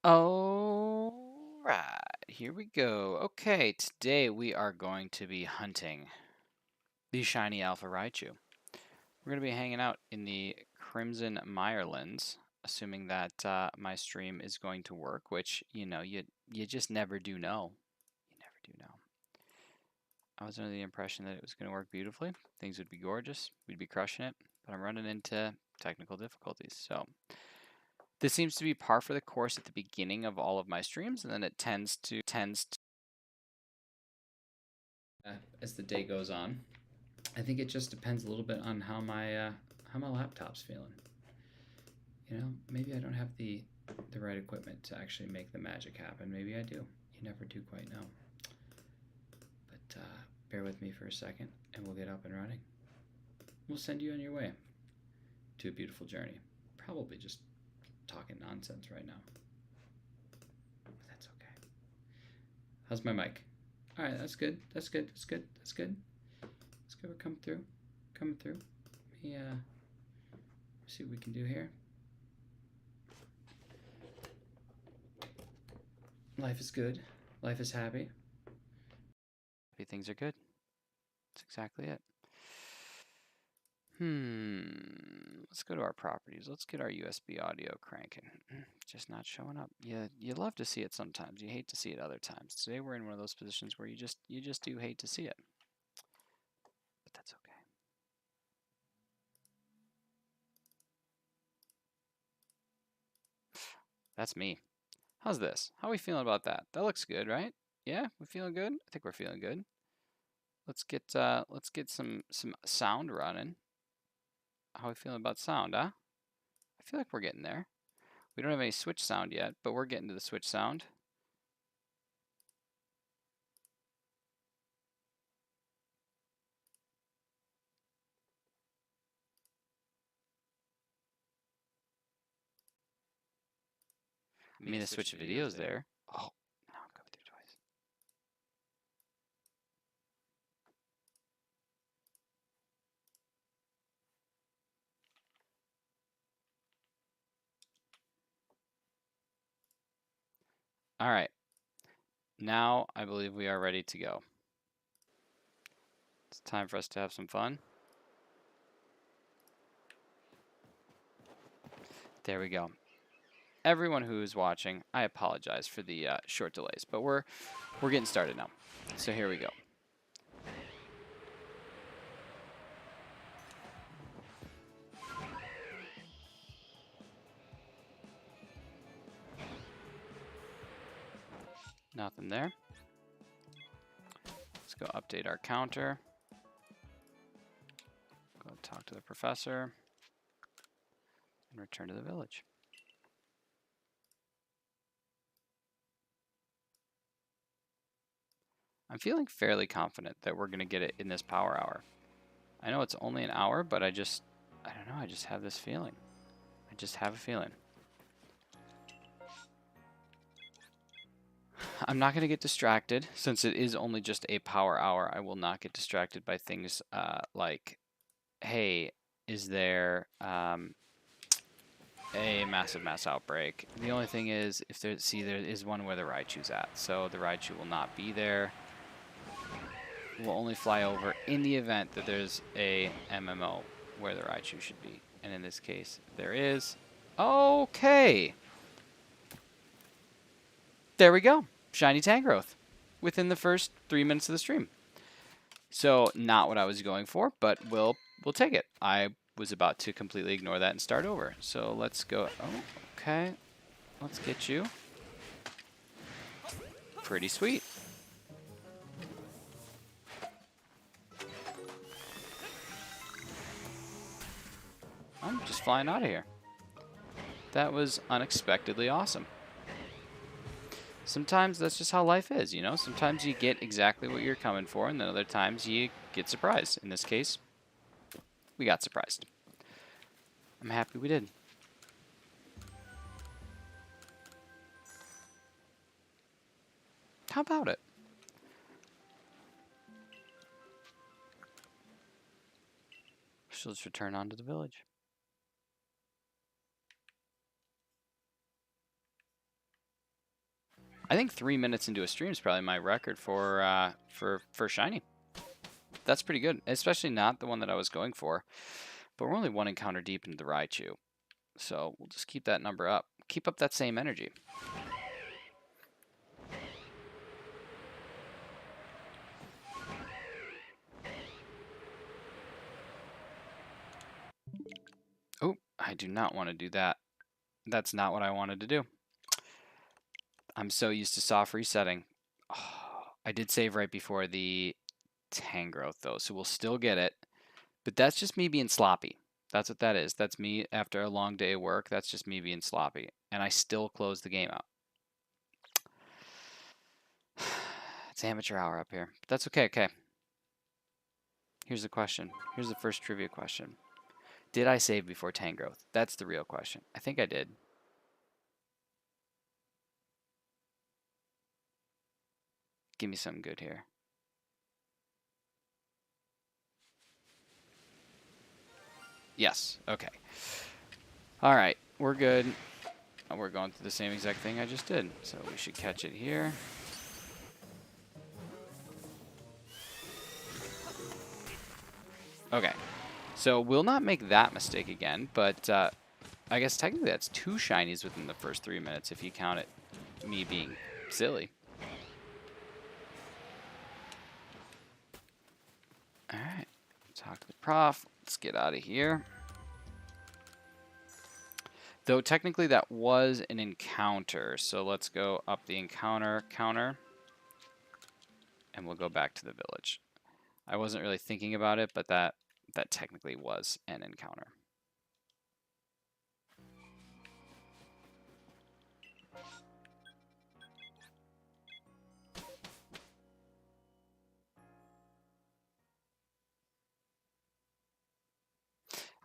All right, here we go. Okay, today we are going to be hunting the shiny Alpha Raichu. We're going to be hanging out in the Crimson Mirelands, assuming that my stream is going to work, which, you just never do know. You never do know. I was under the impression that it was going to work beautifully. Things would be gorgeous. We'd be crushing it, but I'm running into technical difficulties. So this seems to be par for the course at the beginning of all of my streams, and then it tends to as the day goes on. I think it just depends a little bit on how my laptop's feeling. You know, maybe I don't have the right equipment to actually make the magic happen. Maybe I do. You never do quite know. But bear with me for a second, and we'll get up and running. We'll send you on your way to a beautiful journey. Probably just talking nonsense right now. But that's okay. How's my mic? All right, that's good. That's good. That's good. That's good. Let's go. We're coming through. Coming through. Let me see what we can do here. Life is good. Life is happy. Happy things are good. That's exactly it. Let's go to our properties. Let's get our USB audio cranking. Just not showing up. You love to see it sometimes. You hate to see it other times. Today we're in one of those positions where you just do hate to see it. But that's okay. That's me. How's this? How are we feeling about that? That looks good, right? Yeah, we feeling good? I think we're feeling good. Let's get some sound running. How are we feeling about sound, huh? I feel like we're getting there. We don't have any switch sound yet, but we're getting to the switch sound. I mean, the switch video's there. Oh, now I'm coming through twice. All right. Now I believe we are ready to go. It's time for us to have some fun. There we go. Everyone who is watching, I apologize for the short delays, but we're getting started now. So here we go. Nothing there. Let's go update our counter. Go talk to the professor and return to the village. I'm feeling fairly confident that we're going to get it in this power hour. I know it's only an hour, but I don't know, I just have this feeling. I just have a feeling. I'm not going to get distracted. Since it is only just a power hour, I will not get distracted by things like, hey, is there a massive mass outbreak? The only thing is, if there is one where the Raichu's at, so the Raichu will not be there. We'll only fly over in the event that there's a MMO where the Raichu should be. And in this case, there is. Okay. There we go. Shiny Tangrowth within the first 3 minutes of the stream. So not what I was going for, but we'll take it. I was about to completely ignore that and start over. So let's go. Oh, okay. Let's get you. Pretty sweet. I'm just flying out of here. That was unexpectedly awesome. Sometimes that's just how life is, you know? Sometimes you get exactly what you're coming for, and then other times you get surprised. In this case, we got surprised. I'm happy we did. How about it? So let's return on to the village. I think 3 minutes into a stream is probably my record for shiny. That's pretty good, especially not the one that I was going for. But we're only one encounter deep into the Raichu, so we'll just keep that number up. Keep up that same energy. Oh, I do not want to do that. That's not what I wanted to do. I'm so used to soft resetting. Oh, I did save right before the Tangrowth, though, so we'll still get it. But that's just me being sloppy. That's what that is. That's me after a long day of work. That's just me being sloppy. And I still close the game out. It's amateur hour up here. But that's okay. Okay. Here's the question. Here's the first trivia question. Did I save before Tangrowth? That's the real question. I think I did. Give me something good here. Yes. Okay. All right. We're good. We're going through the same exact thing I just did. So we should catch it here. Okay. So we'll not make that mistake again, but I guess technically that's 2 shinies within the first 3 minutes if you count it me being silly. All right. Talk to the prof. Let's get out of here. Though technically that was an encounter, so let's go up the encounter counter, and we'll go back to the village. I wasn't really thinking about it, but that technically was an encounter.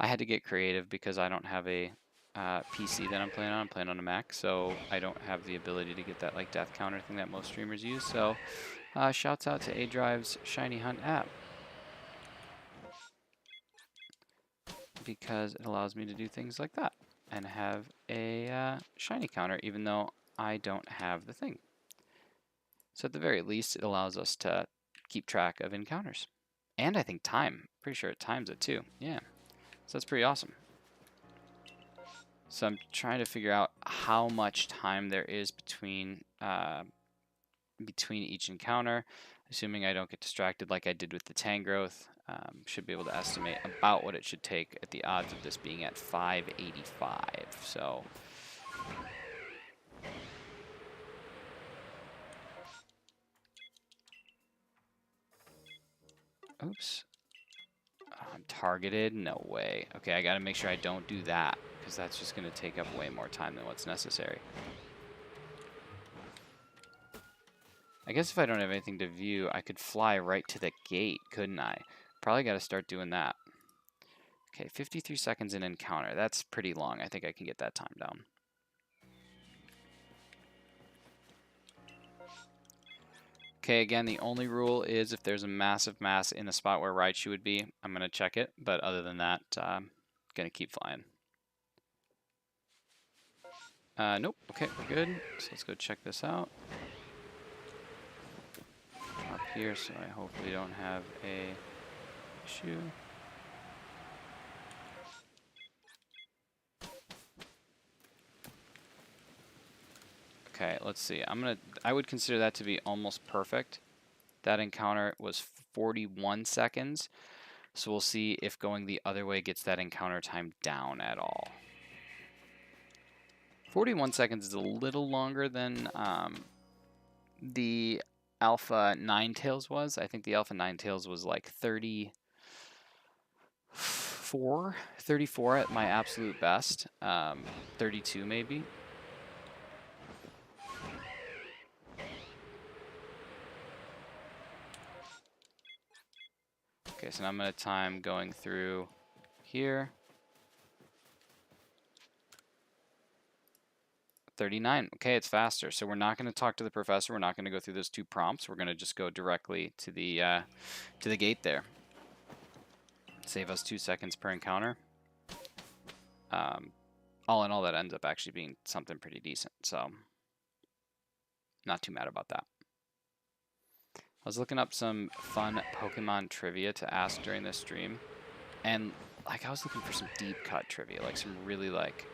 I had to get creative because I don't have a PC that I'm playing on. I'm playing on a Mac, so I don't have the ability to get that like death counter thing that most streamers use. So shouts out to A-Drive's Shiny Hunt app, because it allows me to do things like that and have a shiny counter even though I don't have the thing. So at the very least, it allows us to keep track of encounters. And I think time. Pretty sure it times it too. Yeah. So that's pretty awesome. So I'm trying to figure out how much time there is between each encounter, assuming I don't get distracted like I did with the Tangrowth. Should be able to estimate about what it should take at the odds of this being at 585. So oops. I'm targeted? No way. Okay, I gotta make sure I don't do that, because that's just gonna take up way more time than what's necessary. I guess if I don't have anything to view, I could fly right to the gate, couldn't I? Probably gotta start doing that. Okay, 53 seconds in encounter. That's pretty long. I think I can get that time down. Okay, again, the only rule is if there's a massive mass in the spot where Raichu would be, I'm going to check it. But other than that, I'm going to keep flying. Nope. Okay, we're good. So let's go check this out. Up here, so I hopefully don't have a issue. Okay, let's see. I would consider that to be almost perfect. That encounter was 41 seconds. So we'll see if going the other way gets that encounter time down at all. 41 seconds is a little longer than the Alpha Ninetales was. I think the Alpha Ninetales was like 34 at my absolute best. 32 maybe. Okay, so now I'm going to time going through here. 39. Okay, it's faster. So we're not going to talk to the professor. We're not going to go through those 2 prompts. We're going to just go directly to the gate there. Save us 2 seconds per encounter. All in all, that ends up actually being something pretty decent. So Not too mad about that. I was looking up some fun Pokemon trivia to ask during this stream, and like I was looking for some deep cut trivia, like some really like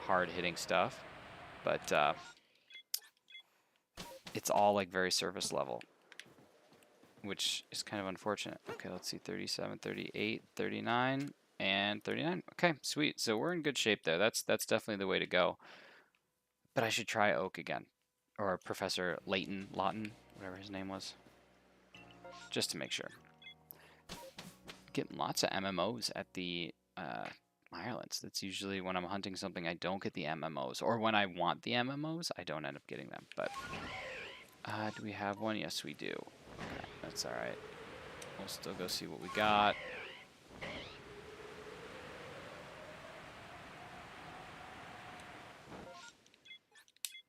hard hitting stuff, but it's all like very surface level, which is kind of unfortunate. Okay, let's see, 37, 38, 39, and 39. Okay, sweet. So we're in good shape there. That's definitely the way to go. But I should try Oak again, or Professor Lawton, whatever his name was, just to make sure. Getting lots of MMOs at the Irelands. That's usually when I'm hunting something I don't get the MMOs, or when I want the MMOs, I don't end up getting them. But do we have one? Yes, we do. Okay, that's all right. We'll still go see what we got.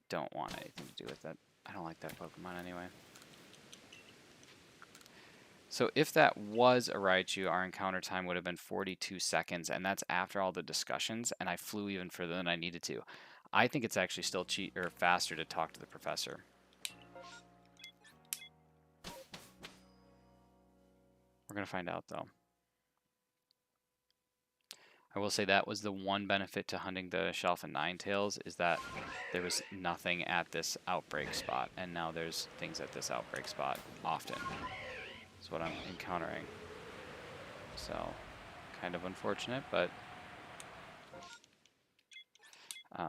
Don't want anything to do with that. I don't like that Pokemon anyway. So if that was a Raichu, our encounter time would have been 42 seconds, and that's after all the discussions, and I flew even further than I needed to. I think it's actually still faster to talk to the professor. We're going to find out, though. I will say that was the one benefit to hunting the Shalpha Ninetales, is that there was nothing at this outbreak spot, and now there's things at this outbreak spot often. That's what I'm encountering. So, kind of unfortunate, but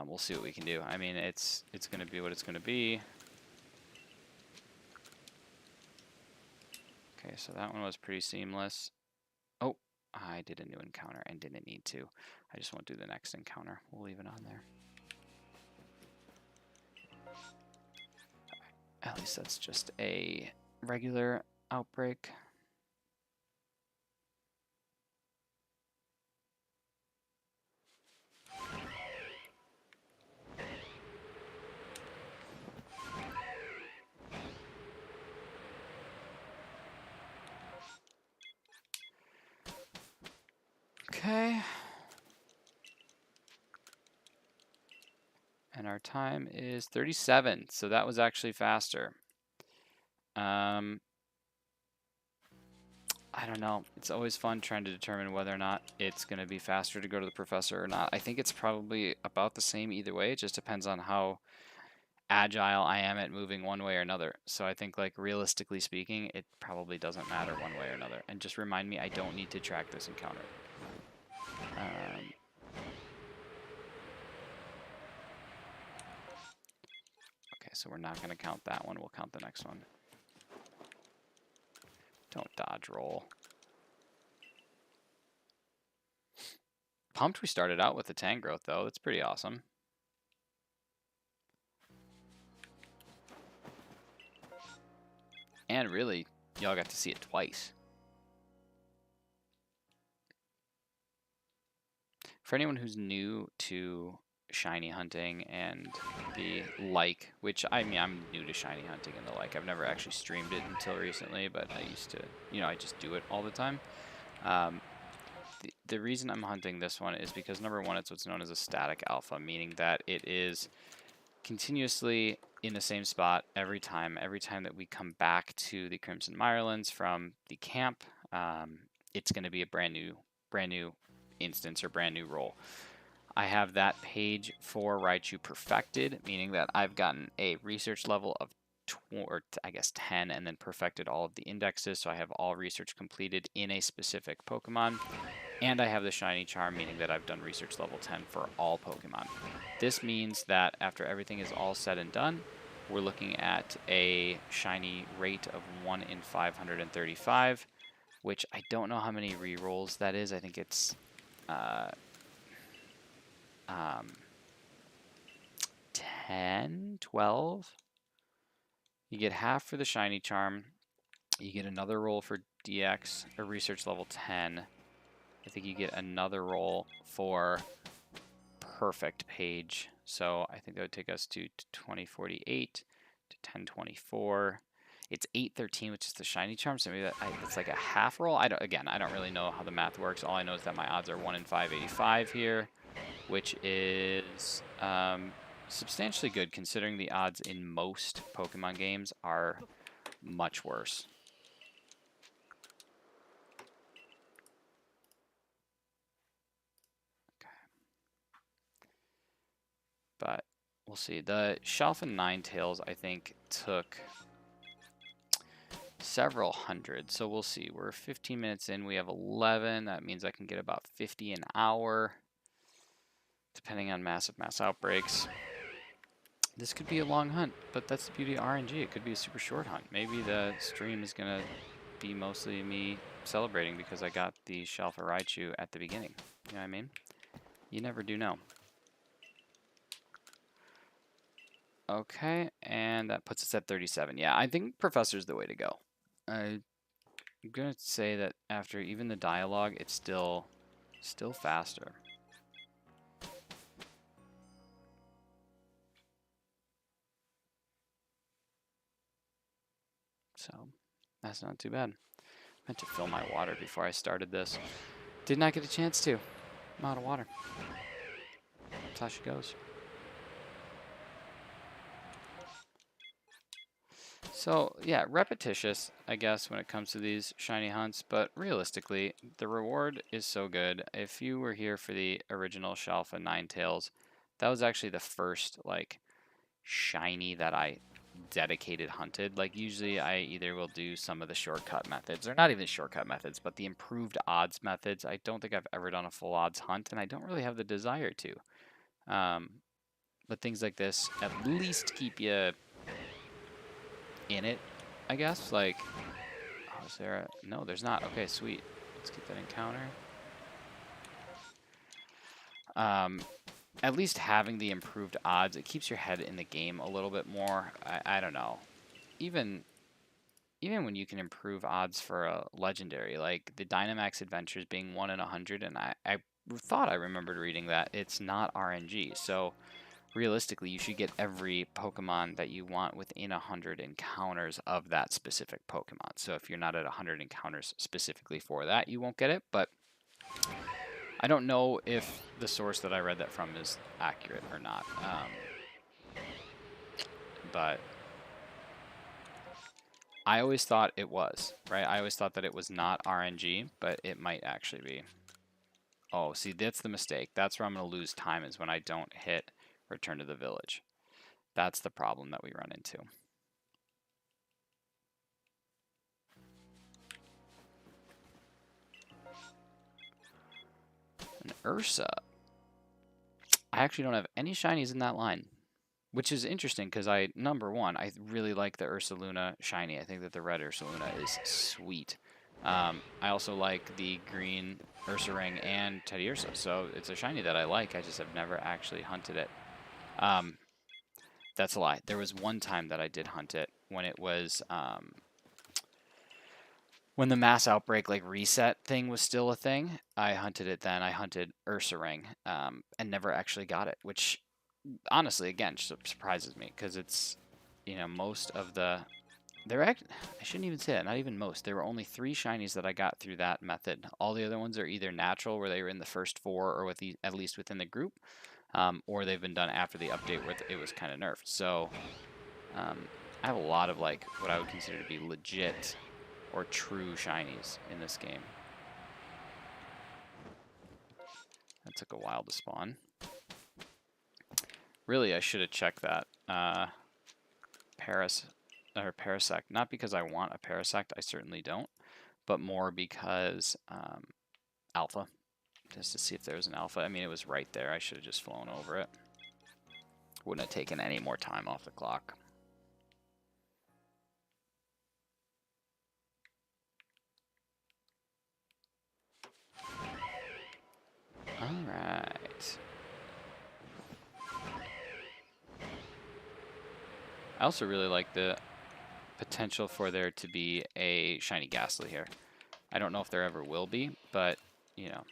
we'll see what we can do. I mean, it's going to be what it's going to be. Okay, so that one was pretty seamless. Oh, I did a new encounter and didn't need to. I just won't do the next encounter. We'll leave it on there. At least that's just a regular outbreak. Okay. And our time is 37, so that was actually faster. I don't know. It's always fun trying to determine whether or not it's going to be faster to go to the professor or not. I think it's probably about the same either way. It just depends on how agile I am at moving one way or another. So I think, like, realistically speaking, it probably doesn't matter one way or another. And just remind me, I don't need to track this encounter. Okay, so we're not going to count that one. We'll count the next one. Don't dodge roll. Pumped we started out with the Tangrowth, though. That's pretty awesome. And really, y'all got to see it twice. For anyone who's new to shiny hunting and the like, which I mean, I'm new to shiny hunting and the like. I've never actually streamed it until recently, but I used to, you know, I just do it all the time. The reason I'm hunting this one is because, number one, it's what's known as a static alpha, meaning that it is continuously in the same spot every time. Every time that we come back to the Crimson Mirelands from the camp, it's going to be a brand new instance or brand new roll. I have that page for Raichu perfected, meaning that I've gotten a research level of 10, and then perfected all of the indexes, so I have all research completed in a specific Pokemon. And I have the shiny charm, meaning that I've done research level 10 for all Pokemon. This means that after everything is all said and done, we're looking at a shiny rate of 1 in 535, which I don't know how many rerolls that is. I think it's 10, 12. You get half for the shiny charm. You get another roll for DX, or research level 10. I think you get another roll for perfect page. So I think that would take us to 2048 to 1024. It's 813, which is the shiny charm. So maybe it's like a half roll. I don't really know how the math works. All I know is that my odds are 1 in 585 here, which is substantially good considering the odds in most Pokemon games are much worse. Okay. But we'll see. The Shalpha Ninetales, I think, took several hundred. So we'll see. We're 15 minutes in. We have 11. That means I can get about 50 an hour, depending on mass outbreaks. This could be a long hunt, but that's the beauty of RNG. It could be a super short hunt. Maybe the stream is going to be mostly me celebrating because I got the Shalpha Raichu at the beginning. You know what I mean? You never do know. Okay, and that puts us at 37. Yeah, I think Professor's the way to go. I'm going to say that after even the dialogue, it's still faster. So, that's not too bad. I meant to fill my water before I started this. Did not get a chance to. I'm out of water. That's how she goes. So, yeah, repetitious, I guess, when it comes to these shiny hunts, but realistically, the reward is so good. If you were here for the original Shalpha Ninetales, that was actually the first, like, shiny that I dedicated hunted. Like, usually I either will do some of the shortcut methods, or not even shortcut methods, but the improved odds methods. I don't think I've ever done a full odds hunt, and I don't really have the desire to. But things like this at least keep you in it, I guess. Like, oh, is there a... No, there's not. Okay, sweet. Let's get that encounter. At least having the improved odds, it keeps your head in the game a little bit more. I don't know. Even when you can improve odds for a legendary, like the Dynamax Adventures being 1 in 100, and I thought I remembered reading that it's not RNG. So realistically, you should get every Pokemon that you want within 100 encounters of that specific Pokemon. So if you're not at 100 encounters specifically for that, you won't get it. But I don't know if the source that I read that from is accurate or not. But I always thought it was, right? I always thought that it was not RNG, but it might actually be. Oh, see, that's the mistake. That's where I'm going to lose time, is when I don't hit return to the village. That's the problem that we run into. And Ursa. I actually don't have any shinies in that line, which is interesting because number one, I really like the Ursaluna shiny. I think that the red Ursaluna is sweet. I also like the green Ursaring and Teddiursa, so it's a shiny that I like. I just have never actually hunted it. That's a lie. There was one time that I did hunt it when it was when the mass outbreak like reset thing was still a thing. I hunted it then. I hunted Ursaring and never actually got it, which honestly, again, surprises me because it's, you know, most of the... I shouldn't even say that, not even most. There were only 3 shinies that I got through that method. All the other ones are either natural, where they were in the first 4, or at least within the group, or they've been done after the update where it was kind of nerfed. So I have a lot of like what I would consider to be legit or true shinies in this game. That took a while to spawn. Really, I should have checked that Parasect. Not because I want a Parasect, I certainly don't, but more because Alpha, just to see if there was an Alpha. I mean, it was right there. I should have just flown over it. Wouldn't have taken any more time off the clock. All right. I also really like the potential for there to be a shiny Ghastly here. I don't know if there ever will be, but, you know,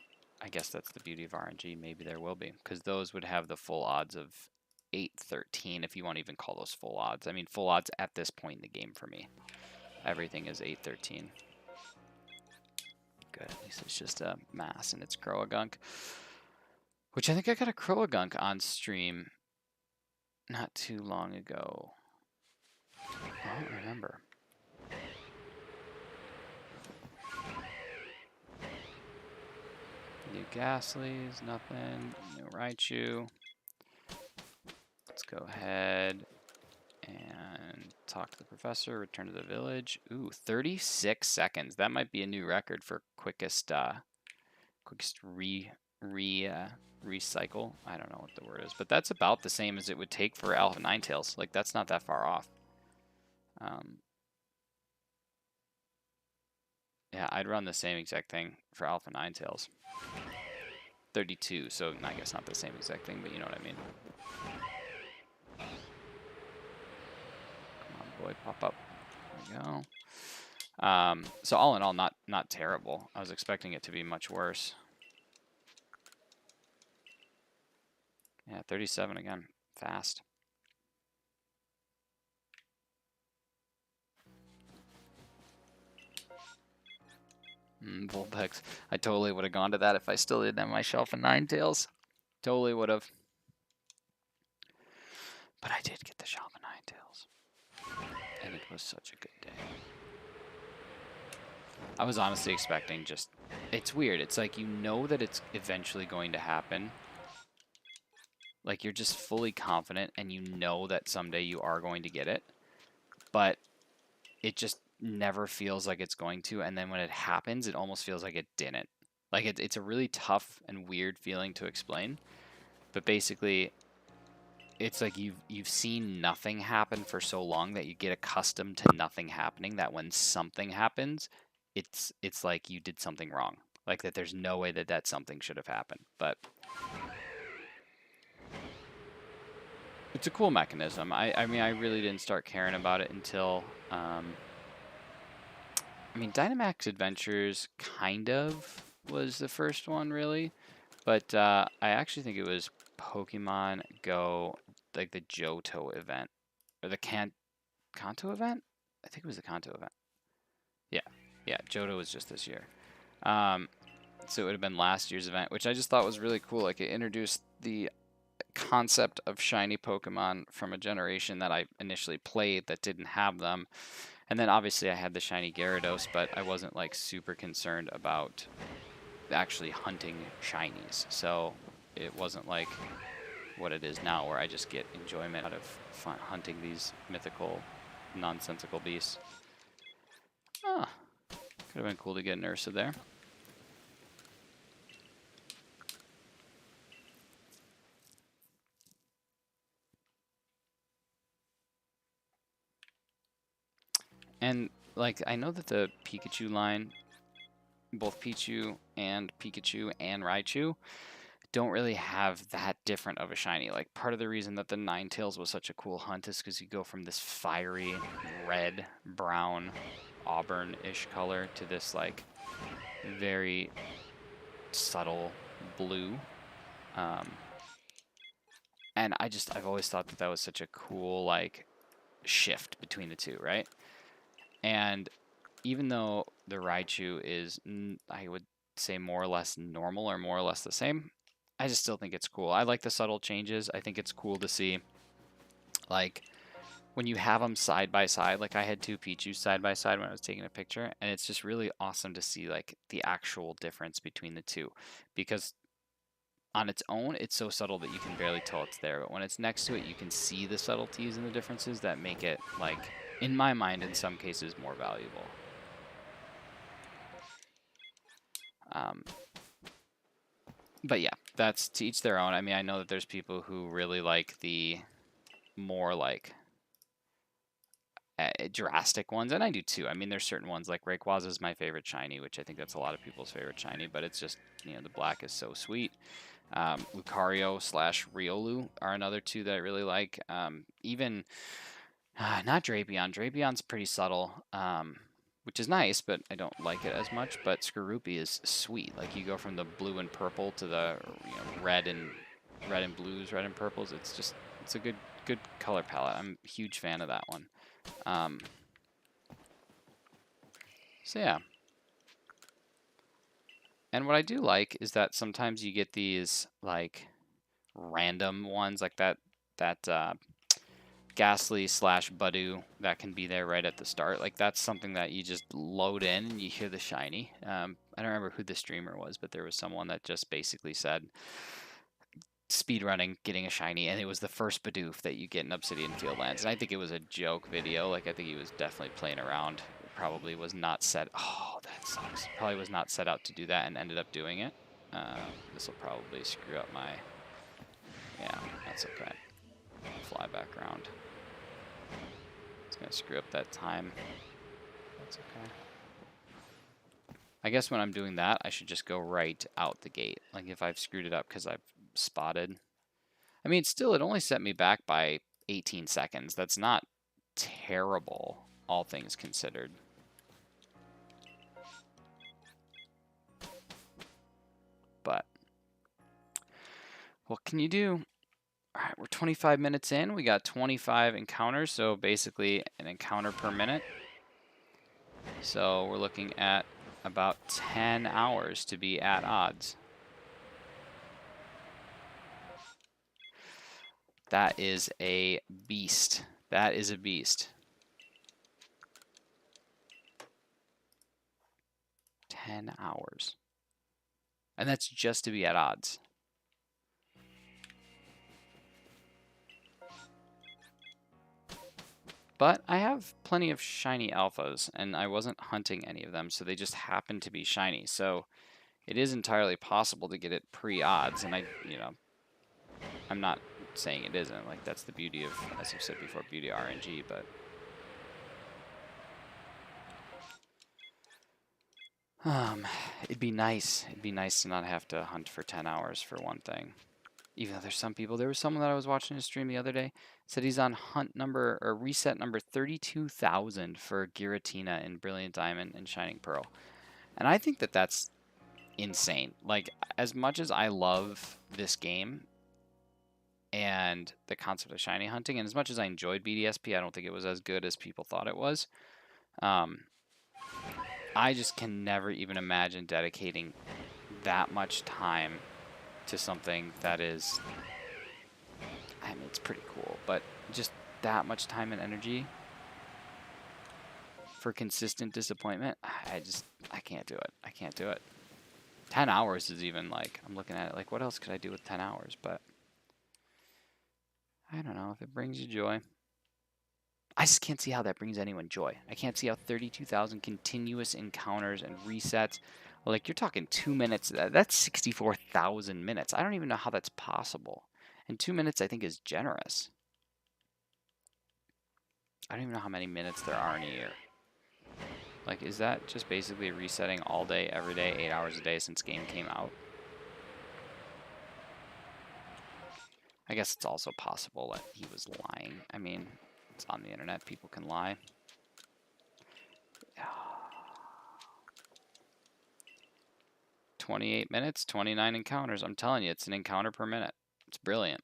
I guess that's the beauty of RNG. Maybe there will be, because those would have the full odds of 813, if you want to even call those full odds. I mean, full odds at this point in the game for me. Everything is 813. Good, at least it's just a mass and it's Croagunk. Which I think I got a Croagunk on stream not too long ago. I don't remember. New Ghastlies, nothing. New Raichu. Let's go ahead and talk to the professor, return to the village. Ooh, 36 seconds. That might be a new record for quickest recycle. I don't know what the word is, but that's about the same as it would take for Alpha Ninetales. Like, that's not that far off. Yeah, I'd run the same exact thing for Alpha Ninetales. 32, so I guess not the same exact thing, but you know what I mean. Come on, boy, pop up. There we go. So all in all, not terrible. I was expecting it to be much worse. Yeah, 37 again. Fast. Vulpix. I totally would have gone to that if I still didn't have my shelf of Ninetales. Totally would have. But I did get the shelf of Ninetales. And it was such a good day. I was honestly expecting just... It's weird. It's like you know that it's eventually going to happen. Like you're just fully confident and you know that someday you are going to get it. But it just never feels like it's going to, and then when it happens, it almost feels like it didn't. Like it's a really tough and weird feeling to explain, but basically, it's like you've seen nothing happen for so long that you get accustomed to nothing happening. That when something happens, it's like you did something wrong. Like that, there's no way that something should have happened. But it's a cool mechanism. I mean, I really didn't start caring about it until. I mean, Dynamax Adventures kind of was the first one, really. But I actually think it was Pokemon Go, like the Johto event. Or the Kanto event? I think it was the Kanto event. Yeah, Johto was just this year. So it would have been last year's event, which I just thought was really cool. Like, it introduced the concept of shiny Pokemon from a generation that I initially played that didn't have them. And then obviously I had the shiny Gyarados, but I wasn't like super concerned about actually hunting shinies. So it wasn't like what it is now where I just get enjoyment out of hunting these mythical, nonsensical beasts. Ah, could have been cool to get an Ursa there. And like I know that the Pikachu line, both Pichu and Pikachu and Raichu, don't really have that different of a shiny. Like part of the reason that the Ninetales was such a cool hunt is because you go from this fiery red, brown, auburn-ish color to this like very subtle blue. And I've always thought that was such a cool like shift between the two, right? And even though the Raichu is, I would say, more or less normal or more or less the same, I just still think it's cool. I like the subtle changes. I think it's cool to see, like, when you have them side by side. Like, I had two Pichus side by side when I was taking a picture, and it's just really awesome to see, like, the actual difference between the two. Because on its own, it's so subtle that you can barely tell it's there. But when it's next to it, you can see the subtleties and the differences that make it, like, in my mind, in some cases, more valuable. But yeah, that's to each their own. I mean, I know that there's people who really like the more like drastic ones, and I do too. I mean, there's certain ones like Rayquaza is my favorite shiny, which I think that's a lot of people's favorite shiny, but it's just, you know, the black is so sweet. Lucario / Riolu are another two that I really like. Even not Drapion. Drapion's pretty subtle. Which is nice, but I don't like it as much. But Skorupi is sweet. Like you go from the blue and purple to the red and blues, red and purples. It's a good color palette. I'm a huge fan of that one. So yeah. And what I do like is that sometimes you get these like random ones like that Ghastly slash Budu that can be there right at the start. Like, that's something that you just load in and you hear the shiny. I don't remember who the streamer was, but there was someone that just basically said speedrunning getting a shiny, and it was the first Bidoof that you get in Obsidian Fieldlands. And I think it was a joke video. Like, I think he was definitely playing around. Probably was not set. Oh, that sucks. Probably was not set out to do that and ended up doing it. This will probably screw up my. Yeah, that's okay. Fly back around. It's gonna screw up that time. That's okay. I guess when I'm doing that, I should just go right out the gate. Like if I've screwed it up because I've spotted. I mean, still, it only set me back by 18 seconds. That's not terrible, all things considered. But what can you do? All right, we're 25 minutes in. We got 25 encounters, so basically an encounter per minute. So we're looking at about 10 hours to be at odds. That is a beast. That is a beast. 10 hours. And that's just to be at odds. But I have plenty of shiny alphas, and I wasn't hunting any of them, so they just happened to be shiny. So it is entirely possible to get it pre-odds, and I'm not saying it isn't. Like, that's the beauty of, as I've said before, beauty of RNG, but it'd be nice. It'd be nice to not have to hunt for 10 hours for one thing. Even though there's some people, there was someone that I was watching his stream the other day, said he's on hunt number, or reset number 32,000 for Giratina in Brilliant Diamond and Shining Pearl. And I think that that's insane. Like, as much as I love this game and the concept of shiny hunting, and as much as I enjoyed BDSP, I don't think it was as good as people thought it was. I just can never even imagine dedicating that much time to something that is, I mean, it's pretty cool, but just that much time and energy for consistent disappointment, I can't do it. I can't do it. 10 hours is even like, I'm looking at it like, what else could I do with 10 hours? But I don't know if it brings you joy. I just can't see how that brings anyone joy. I can't see how 32,000 continuous encounters and resets, like, you're talking 2 minutes, that's 64,000 minutes. I don't even know how that's possible. And 2 minutes, I think, is generous. I don't even know how many minutes there are in a year. Like, is that just basically resetting all day, every day, 8 hours a day since game came out? I guess it's also possible that he was lying. I mean, it's on the internet. People can lie. 28 minutes, 29 encounters. I'm telling you, it's an encounter per minute. It's brilliant.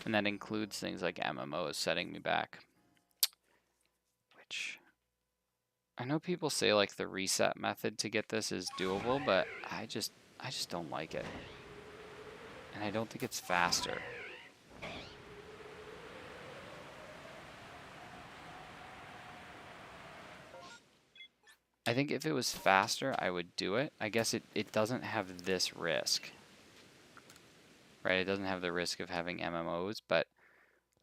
And that includes things like MMOs setting me back. Which, I know people say like the reset method to get this is doable, but I just don't like it. And I don't think it's faster. I think if it was faster, I would do it. I guess it doesn't have this risk. Right? It doesn't have the risk of having MMOs, but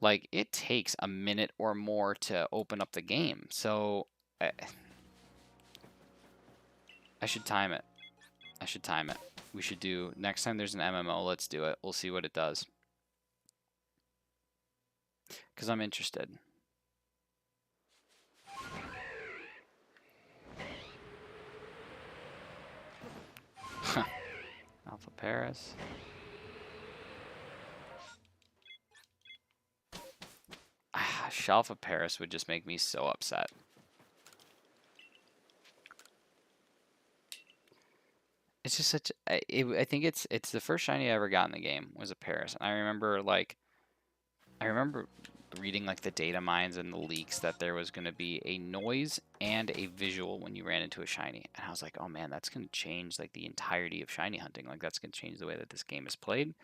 like it takes a minute or more to open up the game. So I should time it. I should time it. We should do, next time there's an MMO, let's do it. We'll see what it does. Because I'm interested. Alpha Paris. Shalpha Paris would just make me so upset. It's just such. I think it's the first shiny I ever got in the game was a Paris, and I remember reading like the data mines and the leaks that there was going to be a noise and a visual when you ran into a shiny, and I was like, oh man, that's going to change like the entirety of shiny hunting. Like that's going to change the way that this game is played.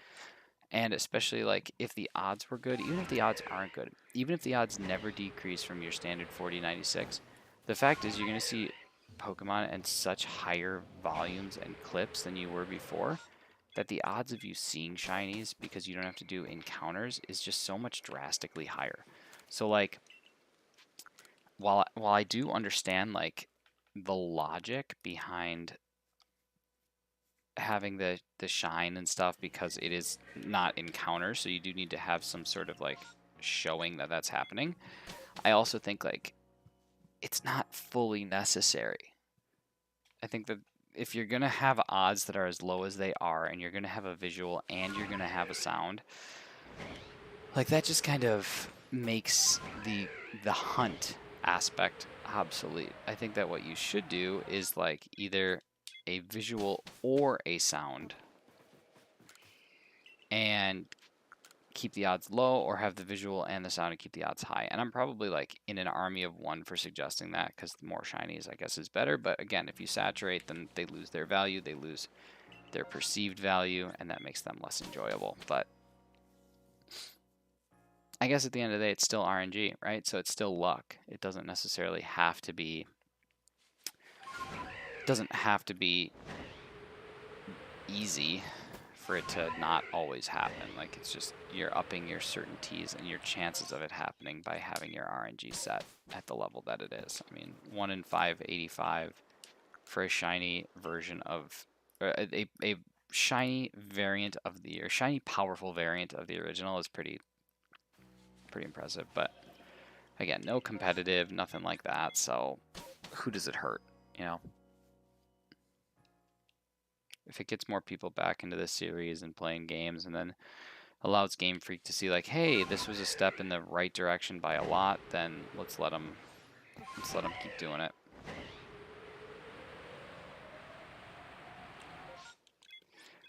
And especially like if the odds were good, even if the odds aren't good, even if the odds never decrease from your standard 40-96, the fact is you're going to see Pokemon at such higher volumes and clips than you were before, that the odds of you seeing shinies because you don't have to do encounters is just so much drastically higher. So like, while I do understand like the logic behind having the shine and stuff, because it is not encounters, so you do need to have some sort of like showing that that's happening, I also think like it's not fully necessary. I think that if you're gonna have odds that are as low as they are, and you're gonna have a visual and you're gonna have a sound, like that just kind of makes the hunt aspect obsolete. I think that what you should do is like either a visual or a sound, and keep the odds low, or have the visual and the sound and keep the odds high. And I'm probably like in an army of one for suggesting that, because the more shinies I guess is better. But again, if you saturate, then they lose their value, they lose their perceived value, and that makes them less enjoyable. But I guess at the end of the day, it's still RNG, right? So it's still luck. It doesn't necessarily have to be, easy for it to not always happen. Like it's just, you're upping your certainties and your chances of it happening by having your RNG set at the level that it is. I mean, 1 in 585 for a shiny version of, or a shiny variant of the, or shiny powerful variant of the original is pretty impressive. But again, no competitive, nothing like that. So who does it hurt, you know? If it gets more people back into this series and playing games, and then allows Game Freak to see like, hey, this was a step in the right direction by a lot, then let's let them keep doing it.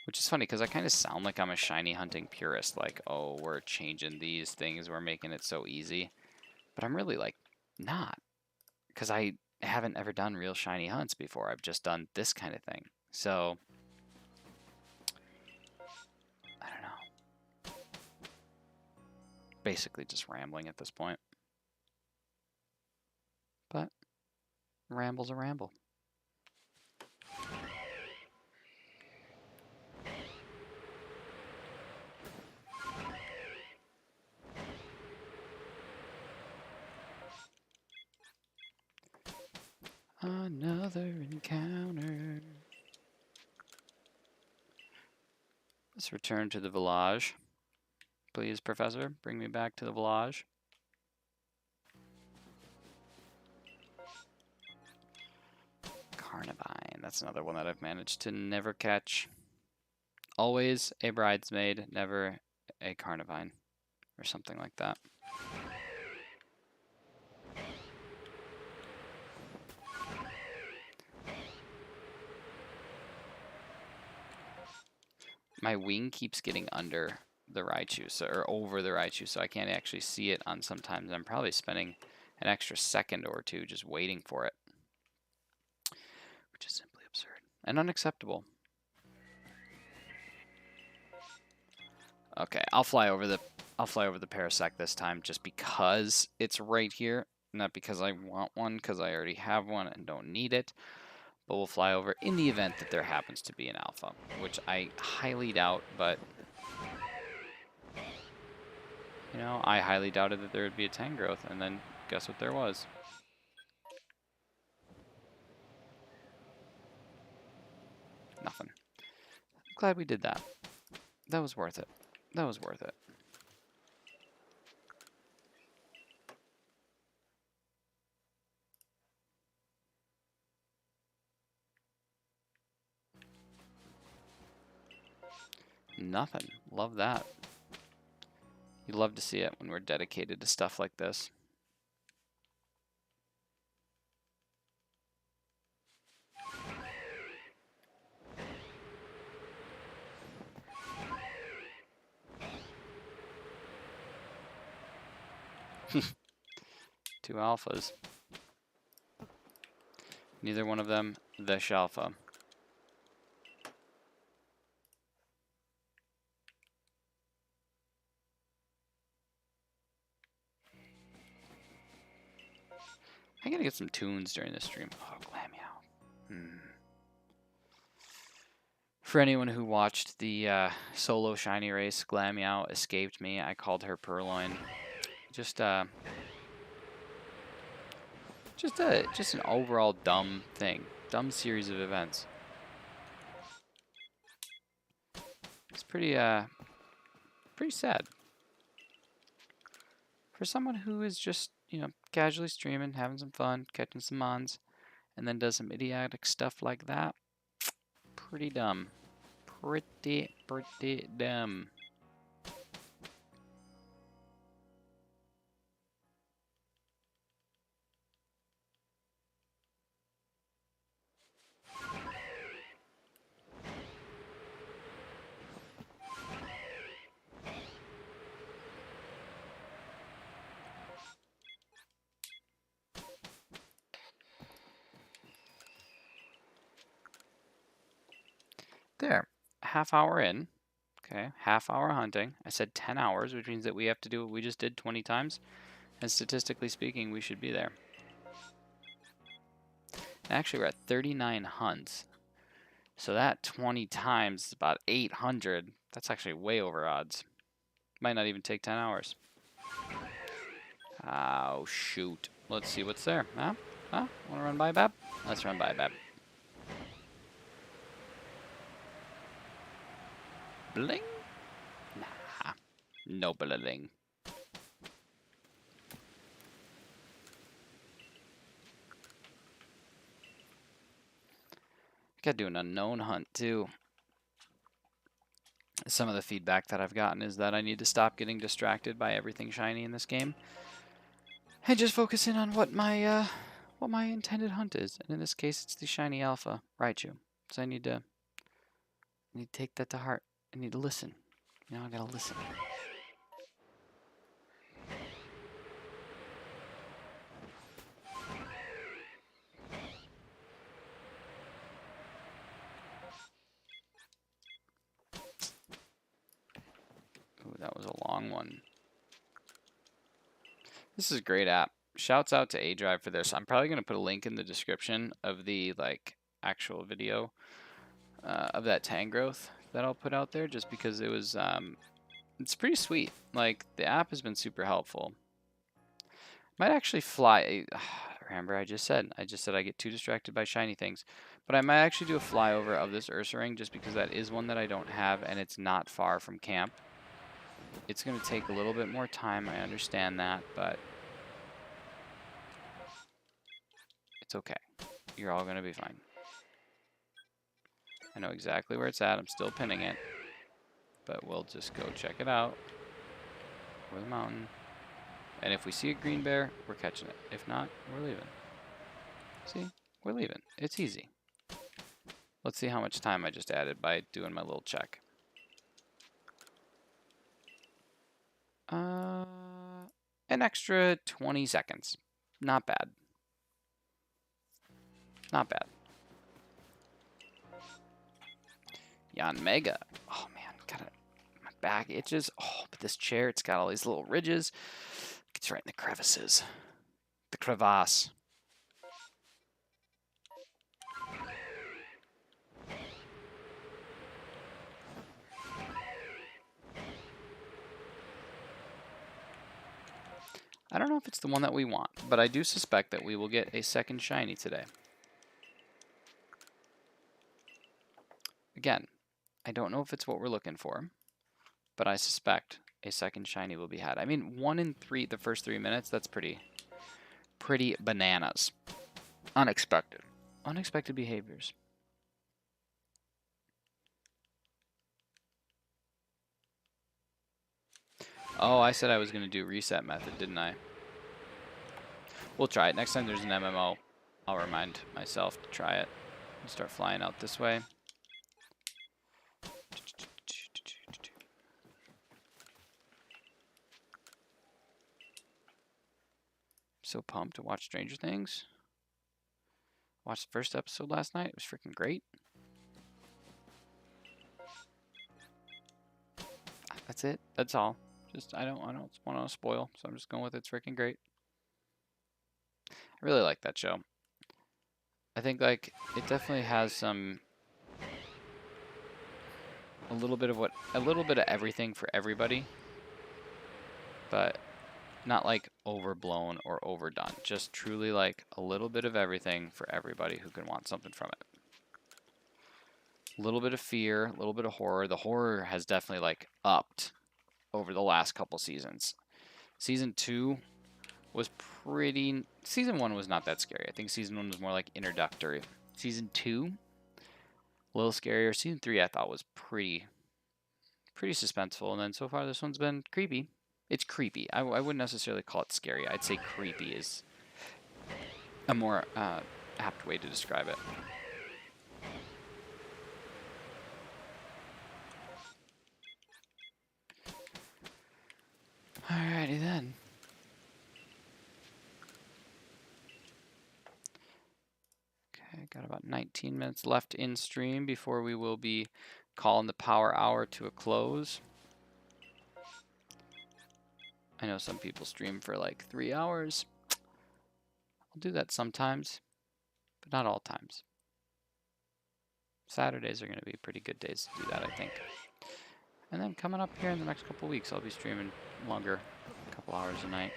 Which is funny, because I kind of sound like I'm a shiny hunting purist, like, oh, we're changing these things, we're making it so easy. But I'm really like, not. Because I haven't ever done real shiny hunts before. I've just done this kind of thing. So I don't know. Basically just rambling at this point. But ramble's a ramble. Another encounter. Let's return to the village. Please, Professor, bring me back to the village. Carnivine, that's another one that I've managed to never catch. Always a bridesmaid, never a Carnivine, or something like that. My wing keeps getting under the Raichu, or over the Raichu, so I can't actually see it on sometimes. I'm probably spending an extra second or two just waiting for it, which is simply absurd and unacceptable. Okay, I'll fly over the Parasect this time, just because it's right here, not because I want one, because I already have one and don't need it. But we'll fly over in the event that there happens to be an alpha, which I highly doubt, but you know, I highly doubted that there would be a Tangrowth, and then guess what there was? Nothing. I'm glad we did that. That was worth it. That was worth it. Nothing. Love that. You love to see it when we're dedicated to stuff like this. 2 alphas. Neither one of them the shalpha. I gotta get some tunes during this stream. Oh, Glammeow. For anyone who watched the solo shiny race, Glammeow escaped me. I called her Purloin. Just an overall dumb thing. Dumb series of events. It's pretty sad. For someone who is just, casually streaming, having some fun, catching some mons, and then does some idiotic stuff like that. Pretty dumb. Pretty dumb. There, half hour in. Okay, half hour hunting. I said 10 hours, which means that we have to do what we just did 20 times. And statistically speaking, we should be there. Actually, we're at 39 hunts. So that 20 times is about 800. That's actually way over odds. Might not even take 10 hours. Oh, shoot. Let's see what's there. Huh? Want to run by Bab? Let's run by Bab. Bling? Nah. No bling. Gotta do an unknown hunt, too. Some of the feedback that I've gotten is that I need to stop getting distracted by everything shiny in this game and just focus in on what my intended hunt is. And in this case, it's the shiny alpha Raichu. So I need to take that to heart. I need to listen. I gotta listen. Ooh, that was a long one. This is a great app. Shouts out to A-Drive for this. I'm probably going to put a link in the description of the actual video of that Tangrowth that I'll put out there, just because it was it's pretty sweet. The app has been super helpful. Might actually fly. Remember, I just said I get too distracted by shiny things, but I might actually do a flyover of this Ursaring, just because that is one that I don't have, and it's not far from camp. It's going to take a little bit more time. I understand that, but it's okay. You're all going to be fine. I know exactly where it's at. I'm still pinning it, but we'll just go check it out. Over the mountain. And if we see a green bear, we're catching it. If not, we're leaving. See? We're leaving. It's easy. Let's see how much time I just added by doing my little check. An extra 20 seconds. Not bad. Not bad. Yanmega. Oh man, my back itches. Oh, but this chair, it's got all these little ridges. Gets right in the crevices. The crevasse. I don't know if it's the one that we want, but I do suspect that we will get a second shiny today. Again, I don't know if it's what we're looking for, but I suspect a second shiny will be had. I mean, 1 in 3, the first 3 minutes, that's pretty bananas. Unexpected. Unexpected behaviors. Oh, I said I was going to do reset method, didn't I? We'll try it. Next time there's an MMO, I'll remind myself to try it. I'll start flying out this way. So pumped to watch Stranger Things. Watched the first episode last night. It was freaking great. That's it. That's all. Just I don't want to spoil, so I'm just going with it's freaking great. I really like that show. I think like it definitely has some a little bit of everything for everybody, but not like overblown or overdone. Just truly like a little bit of everything for everybody who can want something from it. A little bit of fear, a little bit of horror. The horror has definitely like upped over the last couple seasons. Season 2 was pretty... Season 1 was not that scary. I think Season 1 was more like introductory. Season 2, a little scarier. Season 3 I thought was pretty suspenseful. And then so far this one's been creepy. It's creepy. I wouldn't necessarily call it scary. I'd say creepy is a more apt way to describe it. Alrighty then. Okay, got about 19 minutes left in stream before we will be calling the power hour to a close. I know some people stream for like 3 hours. I'll do that sometimes, but not all times. Saturdays are going to be pretty good days to do that, I think. And then coming up here in the next couple weeks, I'll be streaming longer, a couple hours a night.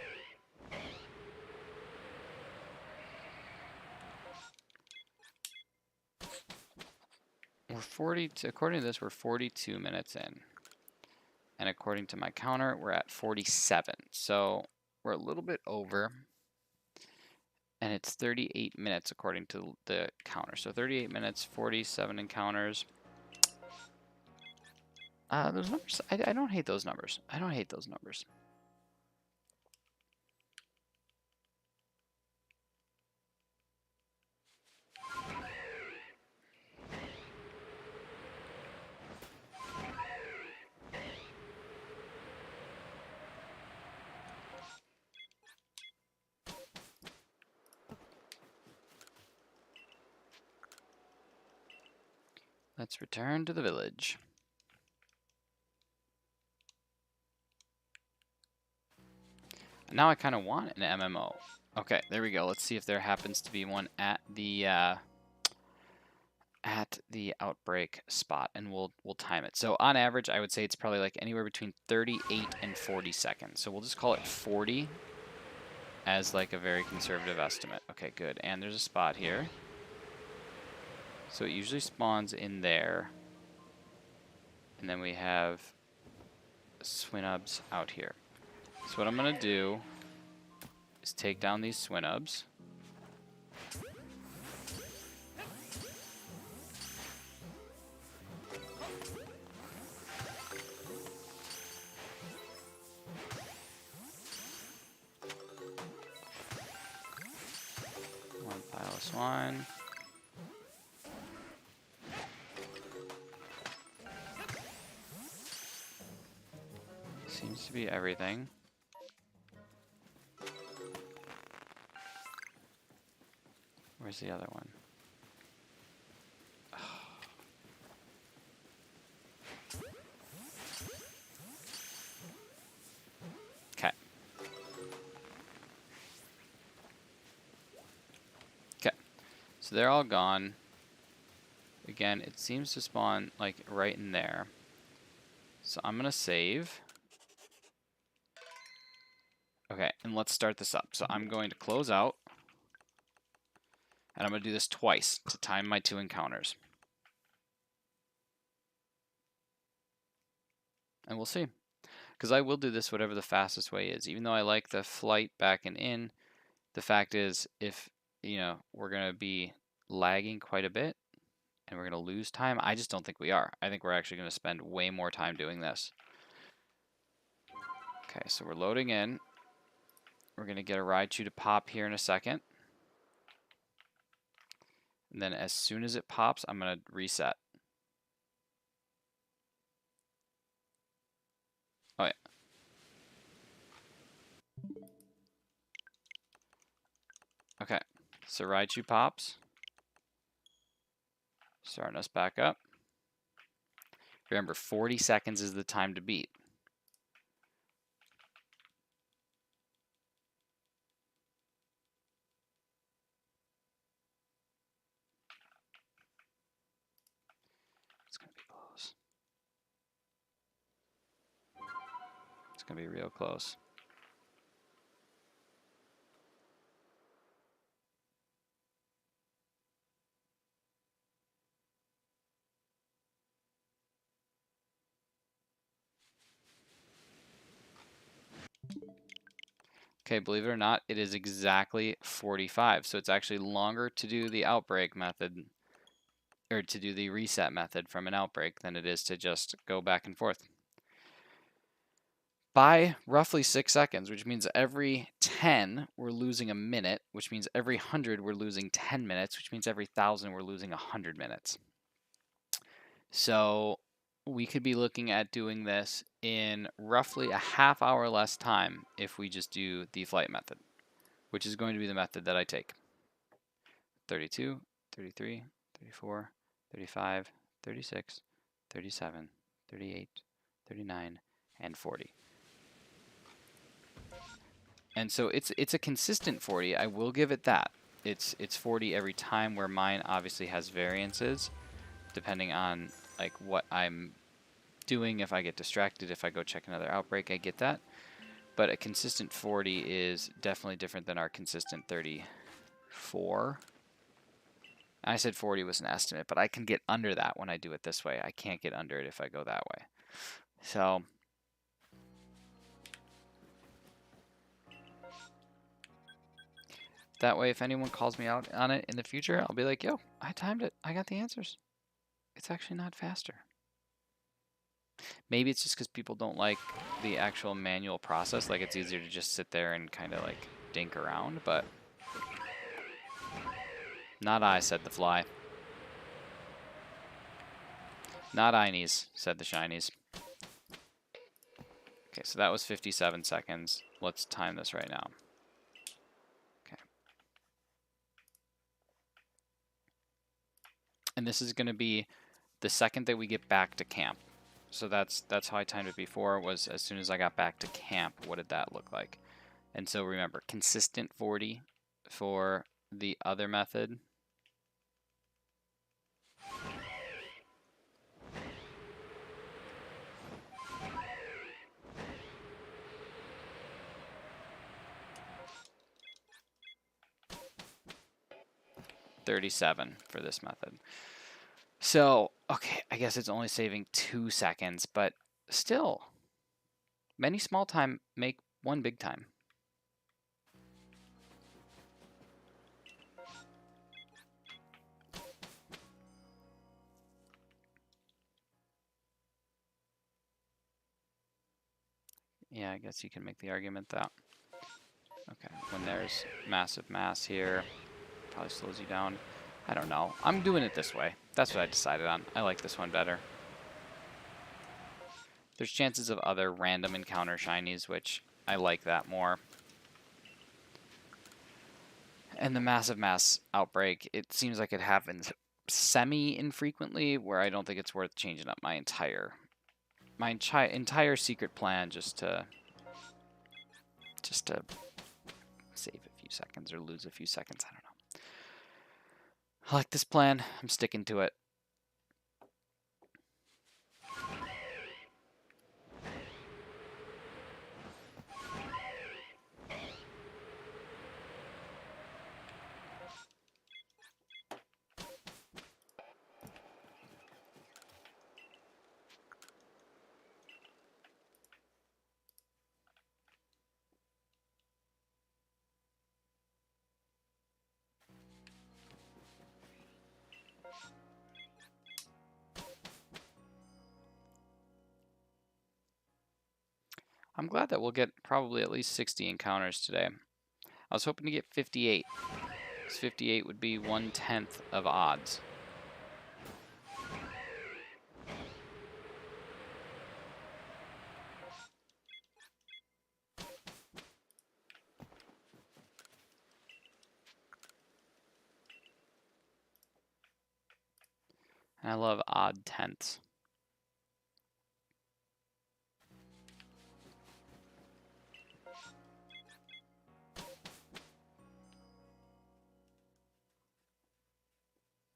According to this, we're 42 minutes in. And according to my counter, we're at 47. So we're a little bit over. And it's 38 minutes according to the counter. So 38 minutes, 47 encounters. Those numbers, I don't hate those numbers. I don't hate those numbers. Let's return to the village. Now I kind of want an MMO. Okay, there we go. Let's see if there happens to be one at the outbreak spot, and we'll time it. So on average, I would say it's probably like anywhere between 38 and 40 seconds. So we'll just call it 40 as like a very conservative estimate. Okay, good. And there's a spot here. So it usually spawns in there. And then we have swinubs out here. So what I'm going to do is take down these swinubs. One pile of swine. Seems to be everything. Where's the other one? Okay. Okay. So they're all gone. Again, it seems to spawn like right in there. So I'm gonna save. Okay, and let's start this up. So I'm going to close out. And I'm going to do this twice to time my 2 encounters. And we'll see. Because I will do this whatever the fastest way is. Even though I like the flight back and in, the fact is if, you know, we're going to be lagging quite a bit and we're going to lose time, I just don't think we are. I think we're actually going to spend way more time doing this. Okay, so we're loading in. We're going to get a Raichu to pop here in a second. And then as soon as it pops, I'm going to reset. Oh, yeah. So Raichu pops. Starting us back up. Remember, 40 seconds is the time to beat. It's going to be close. It's going to be real close. Okay, believe it or not, it is exactly 45. So it's actually longer to do the outbreak method, or to do the reset method from an outbreak, than it is to just go back and forth. By roughly 6 seconds, which means every 10 we're losing a minute, which means every 100 we're losing 10 minutes, which means every 1,000 we're losing 100 minutes. So we could be looking at doing this in roughly a half hour less time if we just do the flight method, which is going to be the method that I take. 32, 33, 34, 35, 36, 37, 38, 39, and 40. And so it's a consistent 40. I will give it that. It's 40 every time, where mine obviously has variances depending on like what I'm doing. If I get distracted, if I go check another outbreak, I get that. But a consistent 40 is definitely different than our consistent 34. I said 40 was an estimate, but I can get under that when I do it this way. I can't get under it if I go that way. So that way, if anyone calls me out on it in the future, I'll be like, yo, I timed it. I got the answers. It's actually not faster. Maybe it's just because people don't like the actual manual process. Like, it's easier to just sit there and kind of like dink around, but not I, said the fly. Not I-nies, said the shinies. Okay, so that was 57 seconds. Let's time this right now. Okay. And this is going to be the second that we get back to camp. So that's how I timed it before, was as soon as I got back to camp, what did that look like? And so remember, consistent 40 for the other method. $37 for this method. So, okay, I guess it's only saving 2 seconds, but still, many small time make one big time. Yeah, I guess you can make the argument that. Okay, when there's massive mass here, probably slows you down. I don't know. I'm doing it this way. That's what I decided on. I like this one better. There's chances of other random encounter shinies, which I like that more. And the massive mass outbreak, it seems like it happens semi-infrequently, where I don't think it's worth changing up my entire secret plan just to save a few seconds or lose a few seconds. I don't know. I like this plan. I'm sticking to it. I'm glad that we'll get probably at least 60 encounters today. I was hoping to get 58. 58 would be 1/10 of odds. I love odd tenths.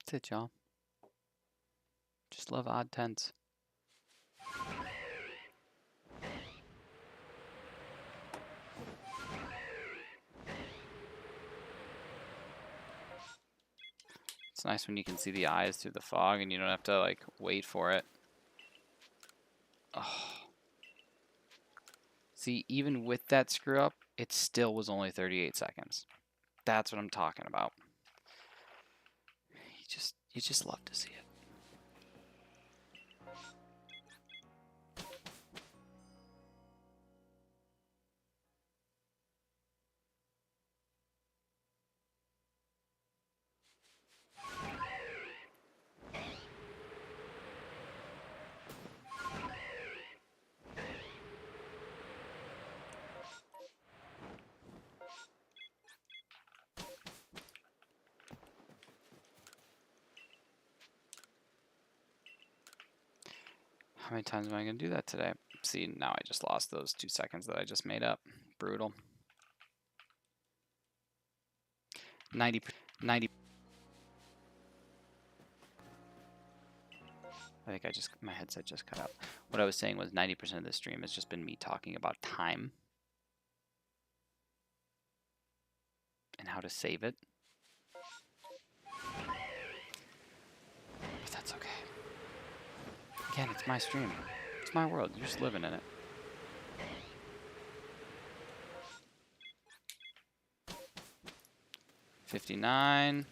That's it, y'all. Just love odd tenths. It's nice when you can see the eyes through the fog and you don't have to like wait for it. Oh. See, even with that screw up, it still was only 38 seconds. That's what I'm talking about. You just love to see it. How many times am I going to do that today? See, now I just lost those 2 seconds that I just made up. Brutal. 90. I think my headset just cut out. What I was saying was 90% of this stream has just been me talking about time and how to save it. But that's okay. Again, it's my stream. It's my world. You're just living in it. $59.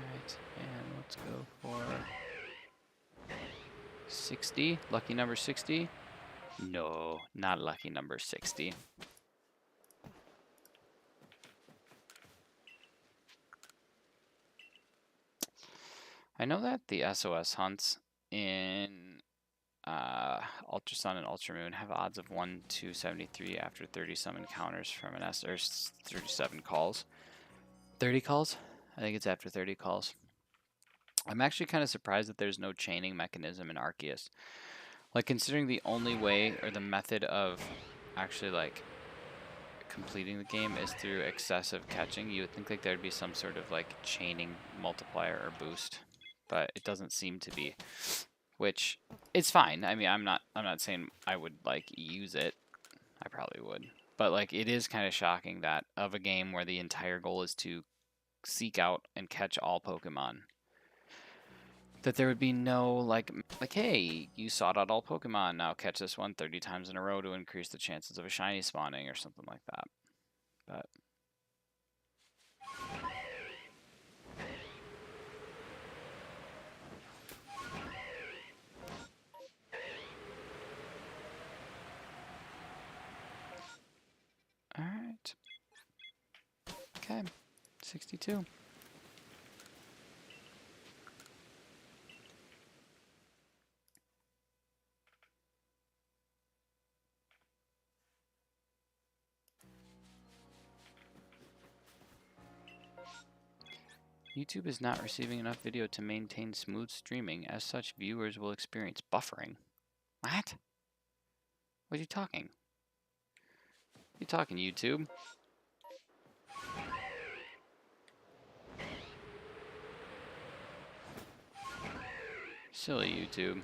Alright, and let's go for 60. Lucky number 60. No, not lucky number 60. I know that the SOS hunts in Ultrasun and Ultramoon have odds of 1 to 73 after 30 some encounters from an S, or 37 calls. 30 calls? I think it's after 30 calls. I'm actually kind of surprised that there's no chaining mechanism in Arceus. Like, considering the only way or the method of actually like completing the game is through excessive catching, you would think like there'd be some sort of like chaining multiplier or boost, but it doesn't seem to be, which it's fine. I mean, I'm not saying I would like use it. I probably would, but like it is kind of shocking that of a game where the entire goal is to seek out and catch all Pokemon, that there would be no like hey, you sought out all Pokemon, now catch this one 30 times in a row to increase the chances of a shiny spawning or something like that. But all right, okay, 62. YouTube is not receiving enough video to maintain smooth streaming. As such, viewers will experience buffering. What? What are you talking? What are you talking, YouTube? Silly YouTube.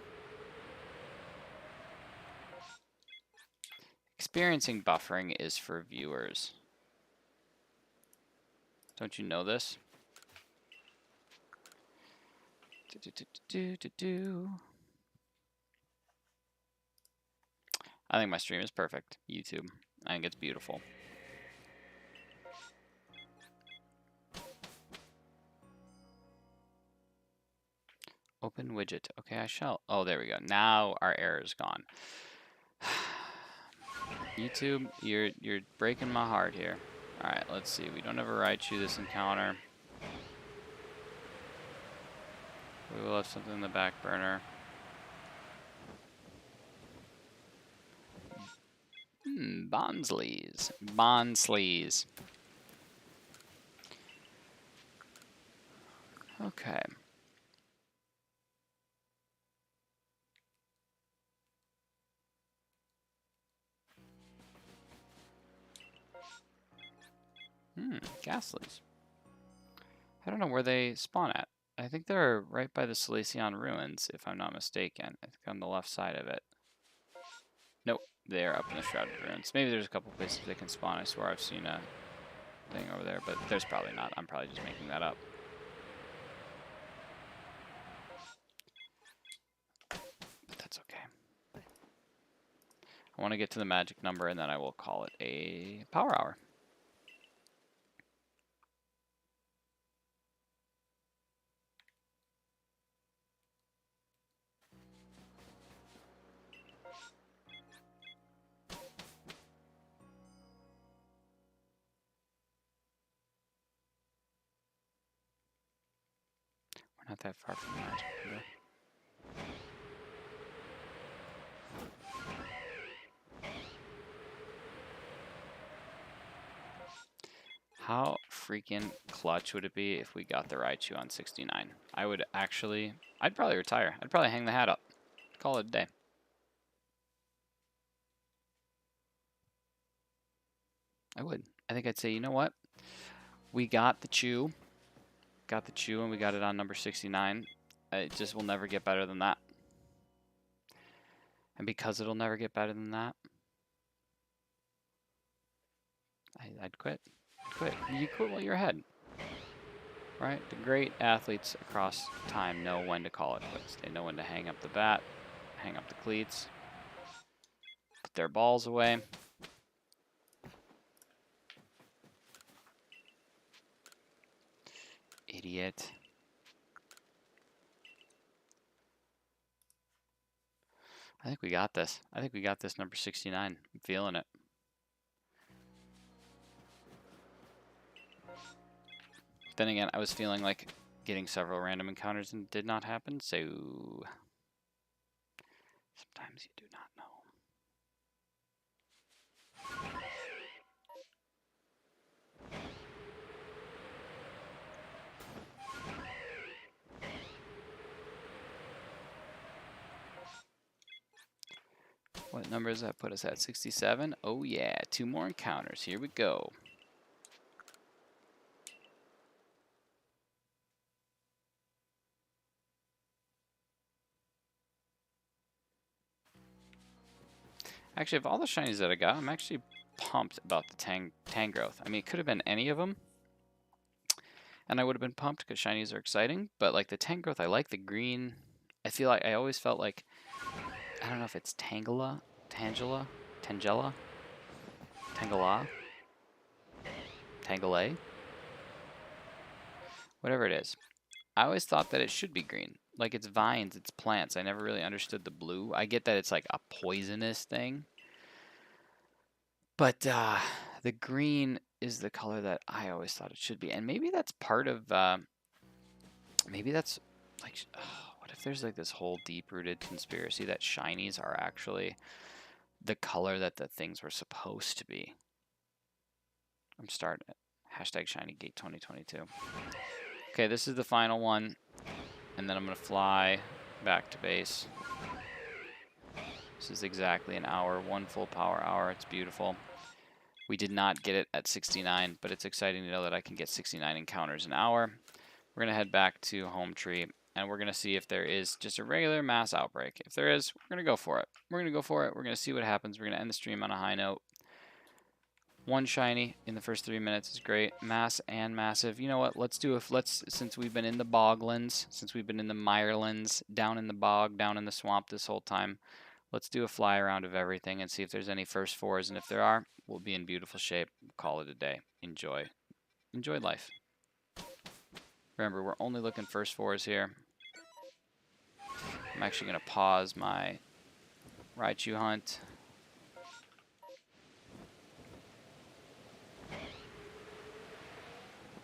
Experiencing buffering is for viewers. Don't you know this? I think my stream is perfect. YouTube. I think it's beautiful. Open widget. Okay, I shall. Oh, there we go. Now our error is gone. YouTube, you're breaking my heart here. All right, let's see. We don't have a Raichu this encounter. We will have something in the back burner. Bonsleys. Bonsleys. Okay. Ghastlies. I don't know where they spawn at. I think they're right by the Silesian ruins, if I'm not mistaken. I think on the left side of it. Nope, they're up in the Shrouded Ruins. Maybe there's a couple places they can spawn. I swear I've seen a thing over there, but there's probably not. I'm probably just making that up. But that's okay. I want to get to the magic number, and then I will call it a power hour. We're not that far from the magic number. How freaking clutch would it be if we got the Raichu on 69? I'd probably retire. I'd probably hang the hat up. Call it a day. I would. I think I'd say, you know what? We got the Chew. Got the Chew and we got it on number 69. It just will never get better than that. And because it'll never get better than that, I'd quit. Quit. You quit while you're ahead. Right? The great athletes across time know when to call it quits. They know when to hang up the bat, hang up the cleats, put their balls away. Idiot. I think we got this. I think we got this number 69. I'm feeling it. Then again, I was feeling like getting several random encounters and did not happen, so sometimes you do not know. What number does that put us at? 67? Oh yeah, 2 more encounters. Here we go. Actually, of all the shinies that I got, I'm actually pumped about the Tangrowth. I mean, it could have been any of them, and I would have been pumped because shinies are exciting, but like the Tangrowth, I like the green. I feel like I always felt like, I don't know if it's Tangela, Tangela, Tangela, Tangela, whatever it is. I always thought that it should be green. Like it's vines, it's plants. I never really understood the blue. I get that it's like a poisonous thing. But the green is the color that I always thought it should be. And maybe that's part of, maybe that's like, what if there's like this whole deep-rooted conspiracy that shinies are actually the color that the things were supposed to be? I'm starting it. Hashtag ShinyGate 2022. Okay, this is the final one. And then I'm going to fly back to base. This is exactly an hour, 1 full power hour. It's beautiful. We did not get it at 69, but it's exciting to know that I can get 69 encounters an hour. We're going to head back to Home Tree, and we're going to see if there is just a regular mass outbreak. If there is, we're going to go for it. We're going to go for it. We're going to see what happens. We're going to end the stream on a high note. 1 shiny in the first 3 minutes is great. Mass and massive. You know what? Since we've been in the boglands, since we've been in the mirelands, down in the bog, down in the swamp this whole time, let's do a fly around of everything and see if there's any first fours. And if there are, we'll be in beautiful shape. Call it a day. Enjoy. Enjoy life. Remember, we're only looking first fours here. I'm actually going to pause my Raichu hunt.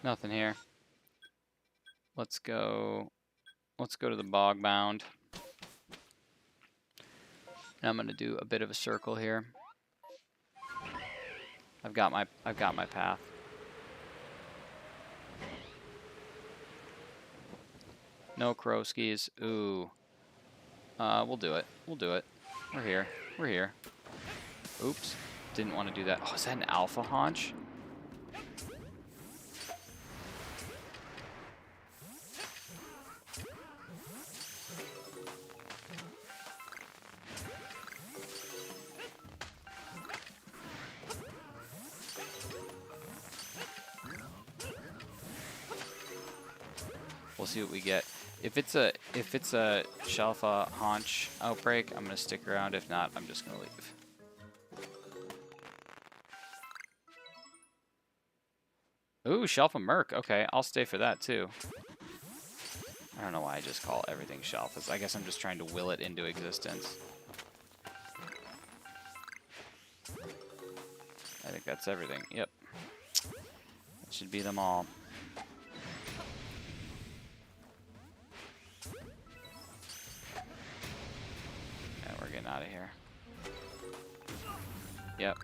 Nothing here. Let's go to the bog bound. And I'm going to do a bit of a circle here. I've got my path. No Krowskis. Ooh. We'll do it. We'll do it. We're here. We're here. Oops. Didn't want to do that. Oh, is that an alpha haunch? We'll see what we get. If it's a shalpha haunch outbreak, I'm gonna stick around. If not, I'm just gonna leave. Ooh, shalpha merc. Okay, I'll stay for that too. I don't know why I just call everything shalphas. I guess I'm just trying to will it into existence. I think that's everything. Yep. That should be them all. Out of here. Yep.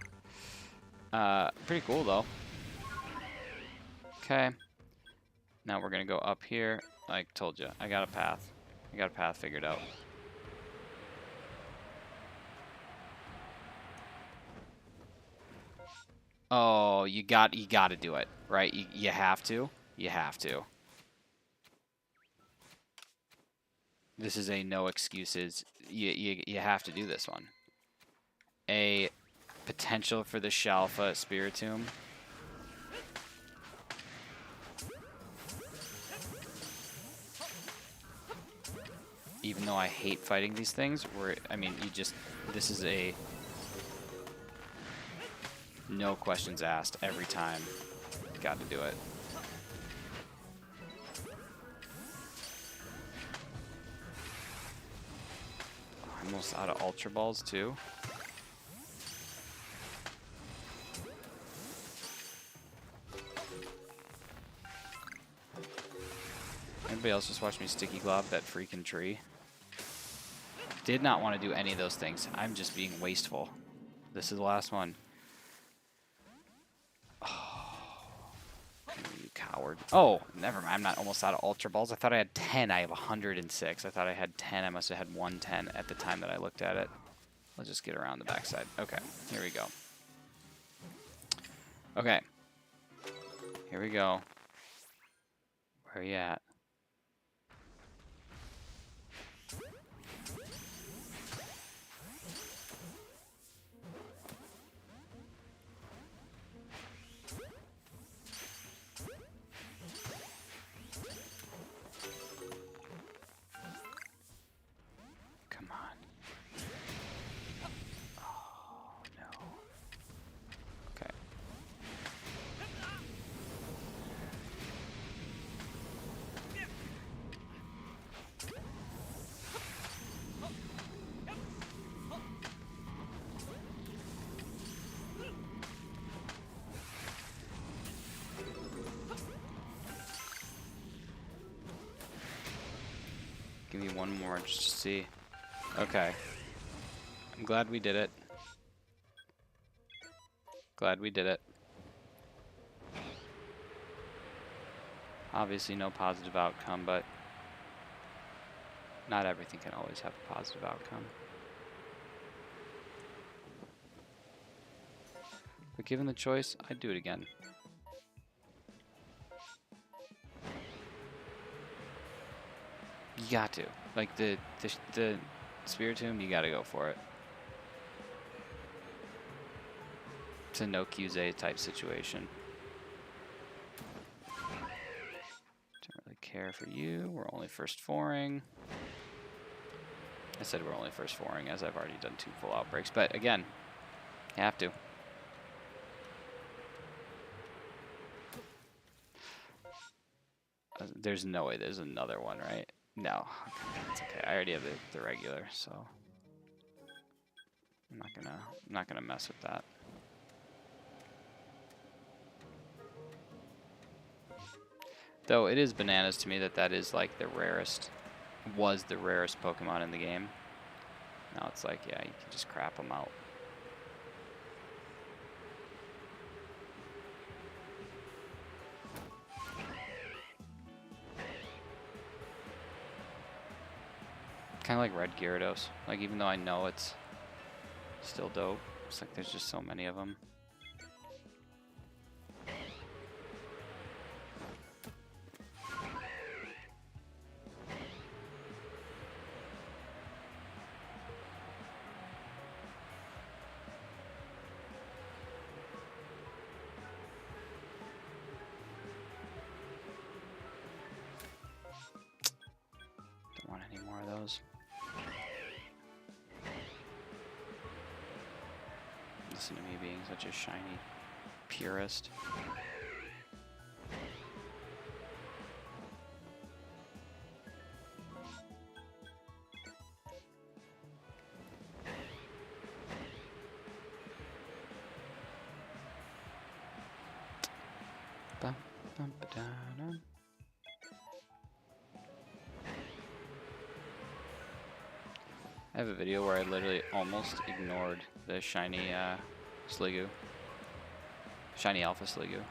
Pretty cool though. Okay. Now we're gonna go up here. Like told you, I got a path. I got a path figured out. Oh, you got to do it, right? You have to. You have to. This is a no excuses. You have to do this one. A potential for the Shalpha Spiritomb. Even though I hate fighting these things, I mean, this is a no questions asked every time. Got to do it. Almost out of Ultra Balls, too. Anybody else just watch me Sticky Glob that freaking tree? Did not want to do any of those things. I'm just being wasteful. This is the last one. Oh, you coward. Oh, never mind. I'm not almost out of Ultra Balls. I thought I had 10. I have 106. I thought I had 10. I must have had 110 at the time that I looked at it. Let's just get around the backside. Okay, here we go. Okay. Here we go. Where are you at? Give me one more just to see. Okay. I'm glad we did it. Glad we did it. Obviously no positive outcome, but not everything can always have a positive outcome. But given the choice, I'd do it again. You got to. Like the Spiritomb, you got to go for it. It's a no QZ type situation. Don't really care for you. We're only first fouring. I said we're only first fouring as I've already done 2 full outbreaks, but again, you have to. There's no way there's another one, right? No, okay, that's okay. I already have the regular, so I'm not gonna mess with that. Though it is bananas to me that that is like the rarest, was the rarest Pokemon in the game. Now it's like, yeah, you can just crap them out. Kind of like Red Gyarados. Like, even though I know it's still dope, it's like there's just so many of them. Don't want any more of those. Listen to me being such a shiny purist. Bum, bum, ba-da-dum. I have a video where I literally almost ignored the shiny Sliggoo. Shiny Alpha Sliggoo.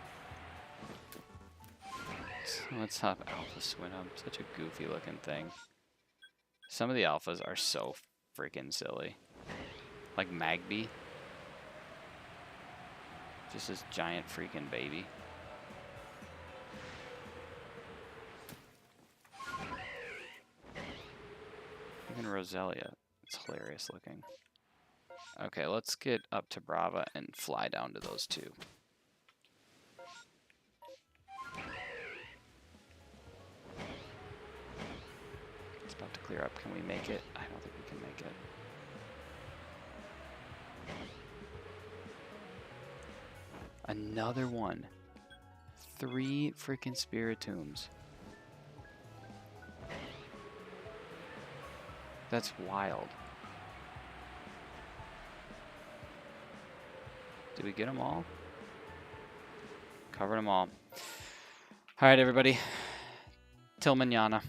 Let's have Alpha Swinub. Such a goofy looking thing. Some of the alphas are so freaking silly. Like Magby. Just this giant freaking baby. Even Roselia. It's hilarious looking. Okay, let's get up to Brava and fly down to those two. It's about to clear up. Can we make it? I don't think we can make it. Another one. 3 freaking Spiritombs. That's wild. Did we get them all? Covered them all. All right, everybody. Till mañana.